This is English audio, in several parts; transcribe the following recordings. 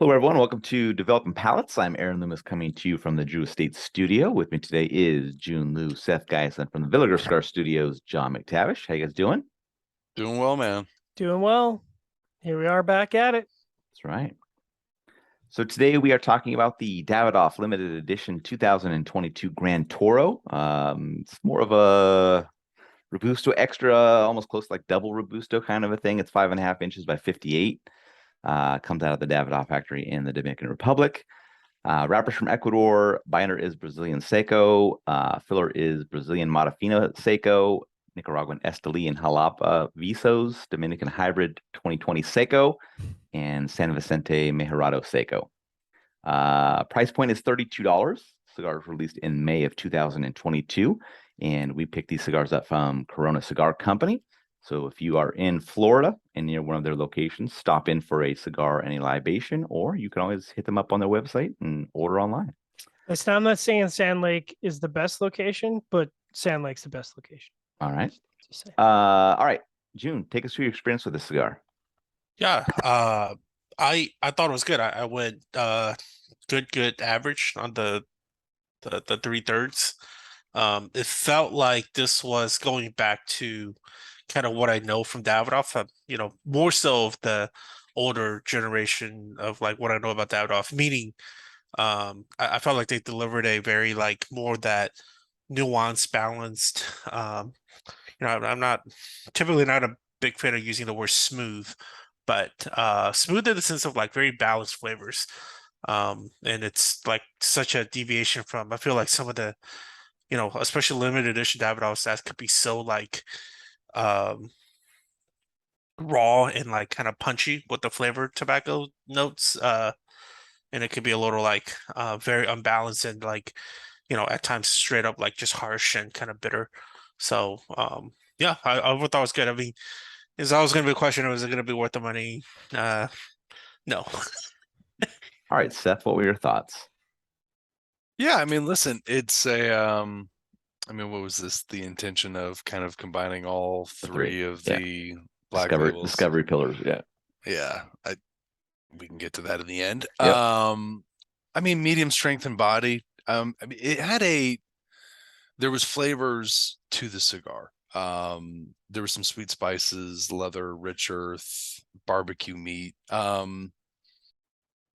Hello, everyone. Welcome to Developing Palates. I'm Aaron Loomis coming to you from the Drew Estate Studio. With me today is Jiunn, Lou, Seth Geis, and from the Villager Cigar Studios, John McTavish. How you guys doing? Doing well, man. Doing well. Here we are back at it. That's right. So today we are talking about the Davidoff Limited Edition 2022 Gran Toro. It's more of a Robusto extra, almost close to like double Robusto kind of a thing. It's 5.5 inches by 58. Comes out of the Davidoff factory in the Dominican Republic. Wrappers from Ecuador. Binder is Brazilian Seco. Filler is Brazilian Matafina Seco. Nicaraguan Esteli and Jalapa Visos. Dominican Hybrid 2020 Seco. And San Vicente Mejorado Seco. Price point is $32. Cigars released in May of 2022. And we picked these cigars up from Corona Cigar Company. So if you are in Florida and near one of their locations, stop in for a cigar and a libation, or you can always hit them up on their website and order online. Listen, I'm not saying Sand Lake is the best location, but Sand Lake's the best location. All right. Just saying. All right. Jiunn, take us through your experience with this cigar. Yeah, I thought it was good. I went good average on the 3/3. It felt like this was going back to kind of what I know from Davidoff. More so of the older generation of like what I know about Davidoff. Meaning, I felt like they delivered a very like more that nuanced, balanced. I'm not typically not a big fan of using the word smooth, but smooth in the sense of like very balanced flavors. And it's like such a deviation from I feel like some of the, especially limited edition Davidoff that could be so like um raw and like kind of punchy with the flavored tobacco notes. And it could be a little like very unbalanced and like, at times straight up like just harsh and kind of bitter. So yeah, I thought it was good. I mean, is always going to be a question, was it going to be worth the money? No. All right, Seth, what were your thoughts? Yeah, I mean, listen, it's a I mean, what was this? The intention of kind of combining all three of the black labels. Discovery pillars, yeah. Yeah, we can get to that in the end. Yep. I mean, medium strength and body. I mean, there was flavors to the cigar. There were some sweet spices, leather, rich earth, barbecue meat.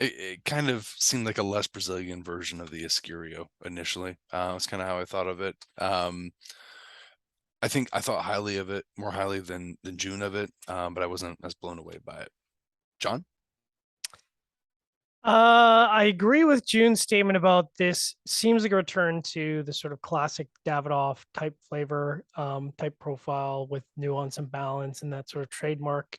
It kind of seemed like a less Brazilian version of the Escurio initially. That's kind of how I thought of it. I think I thought highly of it, more highly than Jiunn of it, but I wasn't as blown away by it. John? I agree with June's statement about this. Seems like a return to the sort of classic Davidoff type flavor, type profile with nuance and balance and that sort of trademark,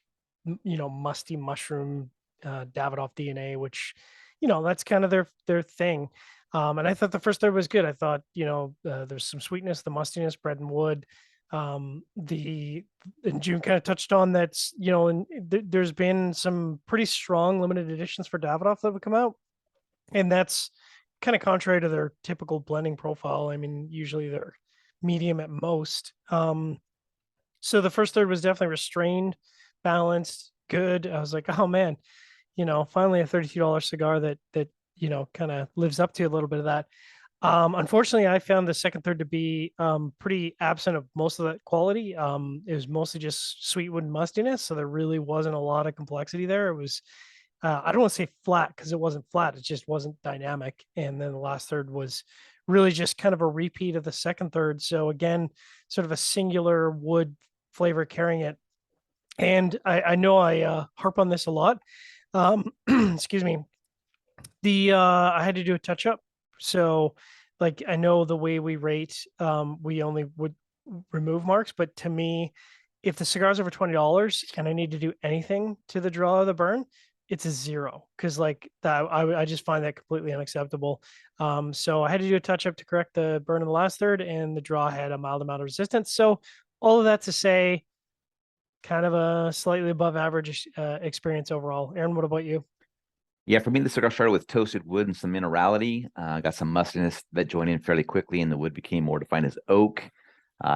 musty mushroom Davidoff DNA, which, that's kind of their thing. And I thought the first third was good. I thought, there's some sweetness, the mustiness, bread and wood. And Jiunn kind of touched on that's, and there's been some pretty strong limited editions for Davidoff that have come out. And that's kind of contrary to their typical blending profile. I mean, usually they're medium at most. So the first third was definitely restrained, balanced, good. I was like, oh man, finally a $32 cigar that kind of lives up to a little bit of that. Unfortunately, I found the second third to be pretty absent of most of that quality. It was mostly just sweet wood and mustiness, so there really wasn't a lot of complexity there. It was, I don't want to say flat because it wasn't flat; it just wasn't dynamic. And then the last third was really just kind of a repeat of the second third. So again, sort of a singular wood flavor carrying it. And I know I harp on this a lot. Excuse me. I had to do a touch up. So like I know the way we rate, we only would remove marks, but to me, if the cigar's over $20 and I need to do anything to the draw of the burn, it's a 0 because like that I just find that completely unacceptable. So I had to do a touch up to correct the burn in the last third, and the draw had a mild amount of resistance. So all of that to say, kind of a slightly above average experience overall. Aaron, what about you? Yeah, for me, the cigar started with toasted wood and some minerality. Got some mustiness that joined in fairly quickly, and the wood became more defined as oak.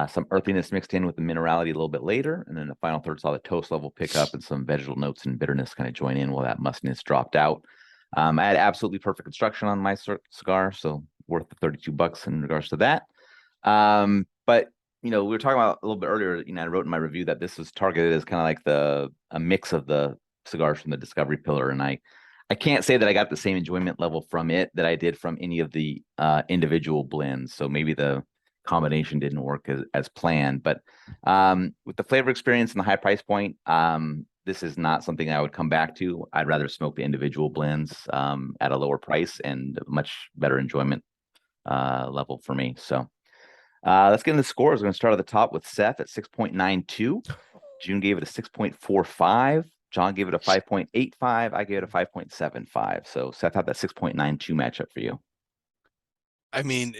Some earthiness mixed in with the minerality a little bit later, and then the final third saw the toast level pick up and some vegetal notes and bitterness kind of join in while that mustiness dropped out. I had absolutely perfect construction on my cigar, so worth the $32 in regards to that. But we were talking about a little bit earlier. I wrote in my review that this was targeted as kind of like a mix of the cigars from the Discovery pillar, and I can't say that I got the same enjoyment level from it that I did from any of the individual blends. So maybe the combination didn't work as planned. But with the flavor experience and the high price point, this is not something I would come back to. I'd rather smoke the individual blends at a lower price and much better enjoyment level for me. So let's get into the scores. We're going to start at the top with Seth at 6.92. Jiunn gave it a 6.45. John gave it a 5.85. I gave it a 5.75. So Seth had that 6.92 matchup for you. I mean,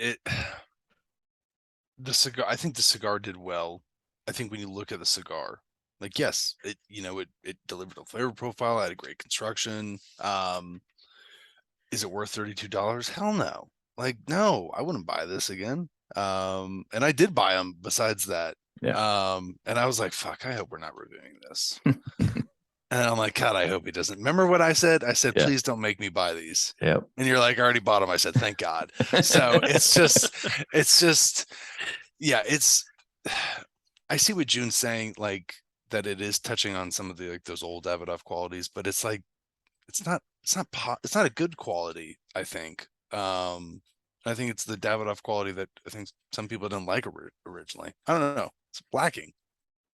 the cigar, I think the cigar did well. I think when you look at the cigar, like, yes, it delivered a flavor profile, had a great construction. Is it worth $32? Hell no. Like, no, I wouldn't buy this again. And I did buy them besides that. Yeah. And I was like, fuck, I hope we're not reviewing this. And I'm like, God, I hope he doesn't. Remember what I said? I said, please don't make me buy these. Yep. And you're like, I already bought them. I said, thank God. So it's just, yeah, I see what Jiunn's saying, like, that it is touching on some of the, like, those old Davidoff qualities, but it's like, it's not a good quality, I think. I think it's the Davidoff quality that I think some people didn't like originally. I don't know. It's lacking.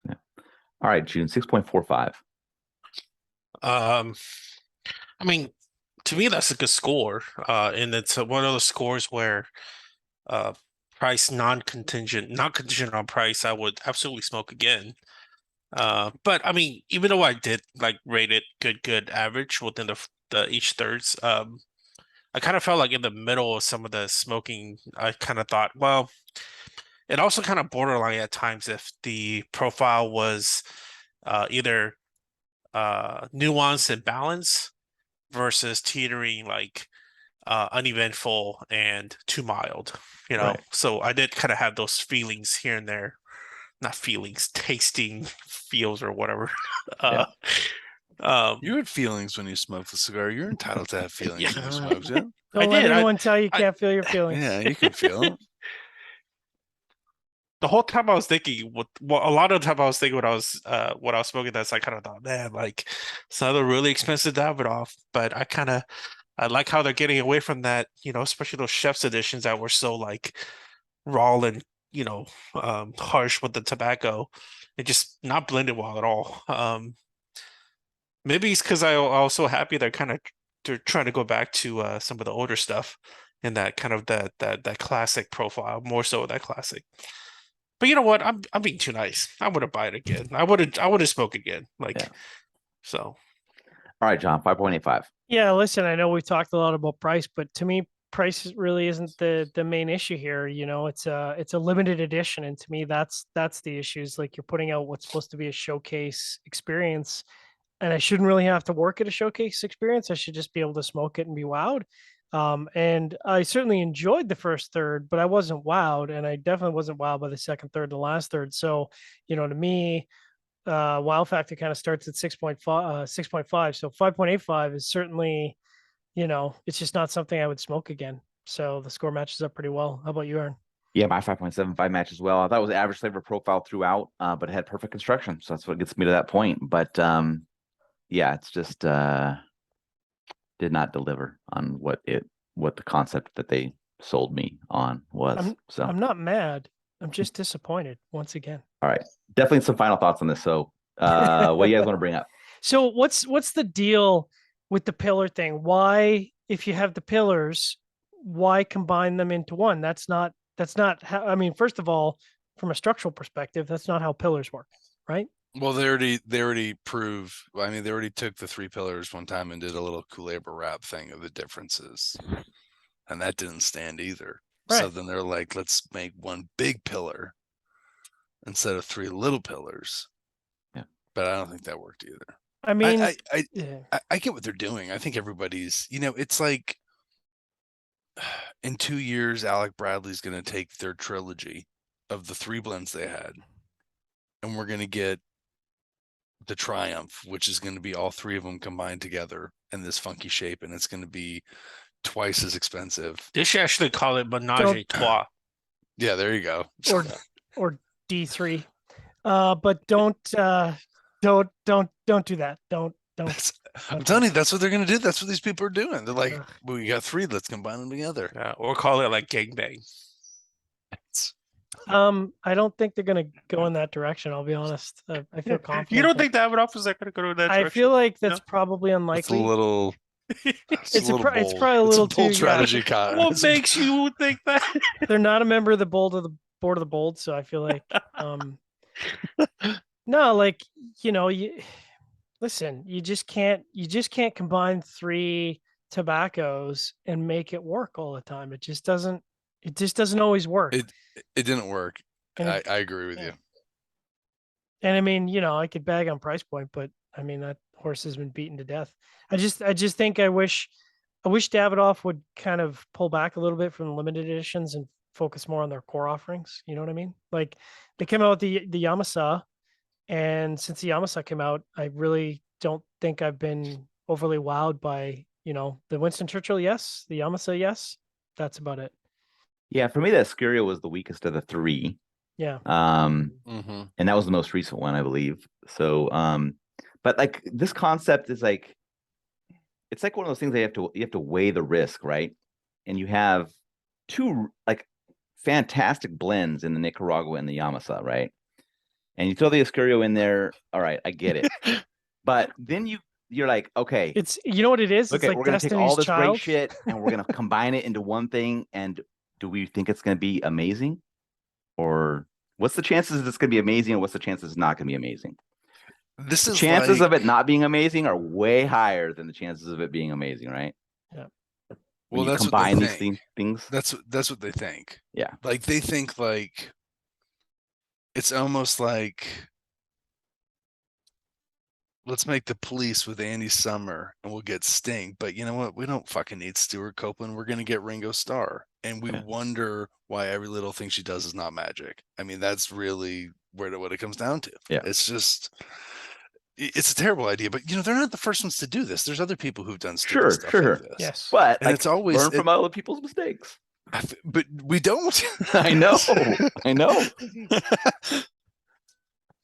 Yeah. All right, Jiunn, 6.45. I mean, to me, that's a good score. And it's one of those scores where price not contingent on price, I would absolutely smoke again. But I mean, even though I did like rate it good, average within the each thirds, I kind of felt like in the middle of some of the smoking, I kind of thought, well, it also kind of borderline at times if the profile was either nuance and balance versus teetering like uneventful and too mild, Right. So I did kind of have those feelings here and there, not feelings, tasting feels or whatever. Yeah. You had feelings when you smoked the cigar. You're entitled to have feelings when you smoked it. Don't let anyone tell you can't feel your feelings. Yeah, you can feel them. The whole time I was thinking, a lot of the time I was thinking when I was smoking this, I kind of thought, man, like it's another really expensive Davidoff, but I like how they're getting away from that, especially those chef's editions that were so like raw and harsh with the tobacco. It just not blended well at all. Maybe it's because I also happy they're trying to go back to some of the older stuff and that kind of that classic profile, more so that classic. But you know what? I'm being too nice. I wouldn't buy it again. I wouldn't smoke again. So. All right, John, 5.85. Yeah, listen, I know we talked a lot about price, but to me, price really isn't the main issue here. It's a limited edition, and to me, that's the issue. Is like you're putting out what's supposed to be a showcase experience, and I shouldn't really have to work at a showcase experience. I should just be able to smoke it and be wowed. And I certainly enjoyed the first third, but I wasn't wowed, and I definitely wasn't wowed by the second third and the last third. So, to me, wow factor kind of starts at 6.5, 6.5. So 5.85 is certainly, it's just not something I would smoke again. So the score matches up pretty well. How about you, Aaron? Yeah, my 5.75 match as well. I thought it was average flavor profile throughout, but it had perfect construction. So that's what gets me to that point. But yeah, it's just did not deliver on what the concept that they sold me on was. I'm not mad. I'm just disappointed once again. All right. Definitely some final thoughts on this. So what do you guys want to bring up? So what's the deal with the pillar thing? Why, if you have the pillars, why combine them into one? That's not how, I mean, first of all, from a structural perspective, that's not how pillars work, right? Well, they already prove. I mean, they already took the 3 pillars one time and did a little Kuleba wrap thing of the differences, and that didn't stand either. Right. So then they're like, let's make one big pillar instead of 3 little pillars. Yeah, but I don't think that worked either. I mean, I get what they're doing. I think everybody's, it's like in 2 years, Alec Bradley's going to take their trilogy of the 3 blends they had, and we're going to get the Triumph, which is going to be all three of them combined together in this funky shape, and it's going to be twice as expensive. They should actually call it Menage a Don't- Trois. Yeah, there you go. or D3. But don't do that. Don't. I'm telling you, that's what they're going to do. That's what these people are doing. They're like, Ugh. well, we got three. Let's combine them together. Yeah, or call it like gangbang. I don't think they're gonna go in that direction. I'll be honest. I feel confident. You don't that- think Davidoff is like going to go in that I direction? feel like that's No? probably It's a unlikely. little. It's a little it's bold. probably a little it's a bold too- strategy, Kyle. What makes you think that? They're not a member of the board of the bold, so I feel like no, like you listen, you just can't combine three tobaccos and make it work all the time. It just doesn't always work. It didn't work. And I it- agree with yeah. you. And I mean, I could bag on price point, but I mean that horse has been beaten to death. I just think I wish Davidoff would kind of pull back a little bit from the limited editions and focus more on their core offerings. You know what I mean? Like they came out with the Yamasa, and since the Yamasa came out, I really don't think I've been overly wowed by the Winston Churchill. Yes, the Yamasa. Yes, that's about it. Yeah, for me, the Escurio was the weakest of the three. Yeah. Mm-hmm. And that was the most recent one, I believe. So, but like this concept is like, it's like one of those things that you have to weigh the risk, right? And you have two like fantastic blends in the Nicaragua and the Yamasa, right? And you throw the Escurio in there. All right, I get it. But then you're like, okay, It's what it is. look It's like we're gonna take Destiny's all this Child. great shit and we're gonna combine it into one thing. And do we think it's gonna be amazing? Or what's the chances that it's gonna be amazing, and what's the chances it's not gonna be amazing? This is Chances like, of it not being amazing are way higher than the chances of it being amazing, right? Yeah. When well, you that's combine what they these think. things. That's what they think. Yeah. Like they think like it's almost like let's make the Police with Andy Summer and we'll get Sting. But you know what? We don't fucking need Stuart Copeland. We're gonna get Ringo Starr. And we wonder why every little thing she does is not magic. I mean, that's really what it comes down to. Yeah. It's just it's a terrible idea, but they're not the first ones to do this. There's other people who've done stupid stuff Sure. like this. Yes. But And like, it's always learn from other people's mistakes. but we don't. I know.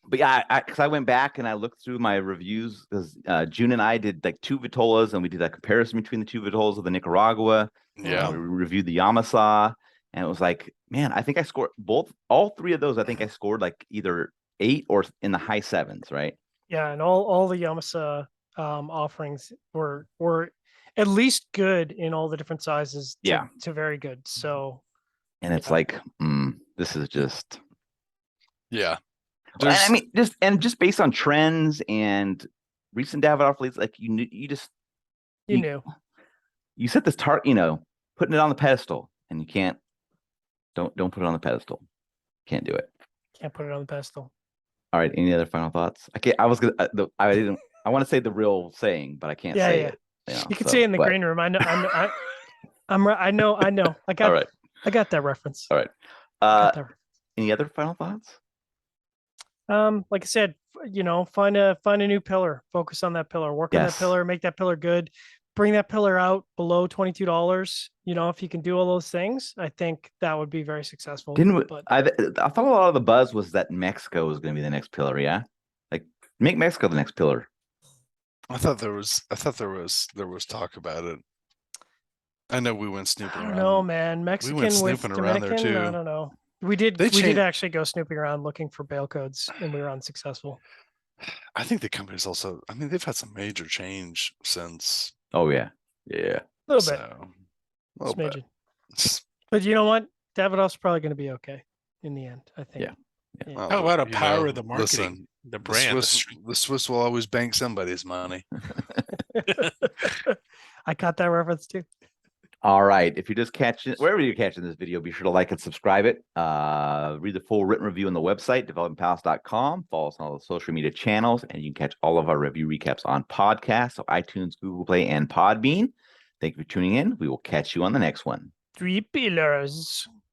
But yeah, because I went back and I looked through my reviews because Jiunn and I did like two Vitolas, and we did that comparison between the two Vitolas of the Nicaragua. Yeah. We reviewed the Yamasa, and it was like, man, I think I scored all three of those. I think I scored like either 8 or in the high 7s, right? Yeah, and all the Yamasa offerings were at least good in all the different sizes. To very good. So. And it's like, this is just. Yeah. Well, and I mean, just based on trends and recent Davidoff leads, like you knew, you set this target, putting it on the pedestal, and you can't. Don't put it on the pedestal. Can't do it. Can't put it on the pedestal. All right. Any other final thoughts? I was gonna. I didn't. I want to say the real saying, but I can't say it. You can say it in the green room. I know. I know. I got. All right. I got that reference. All right. Any other final thoughts? Like I said, find a new pillar, focus on that pillar, work on that pillar, make that pillar good, bring that pillar out below $22. If you can do all those things, I think that would be very successful. I thought a lot of the buzz was that Mexico was going to be the next pillar. Yeah. Like make Mexico the next pillar. I thought there was talk about it. I know we went snooping around. I don't know, man. Mexican we went snooping with around Dominican, there too. I don't know. We did actually go snooping around looking for bail codes, and we were unsuccessful. I think the company's also. I mean, they've had some major change since. Oh yeah. A little bit. But you know what? Davidoff's probably going to be okay in the end, I think. Yeah. How about a power of the marketing, the brand? The Swiss will always bank somebody's money. I caught that reference too. All right. If you're just catching wherever you're catching this video, be sure to like and subscribe it. Read the full written review on the website, developmentpalace.com. Follow us on all the social media channels, and you can catch all of our review recaps on podcasts, so iTunes, Google Play, and Podbean. Thank you for tuning in. We will catch you on the next one. 3 pillars.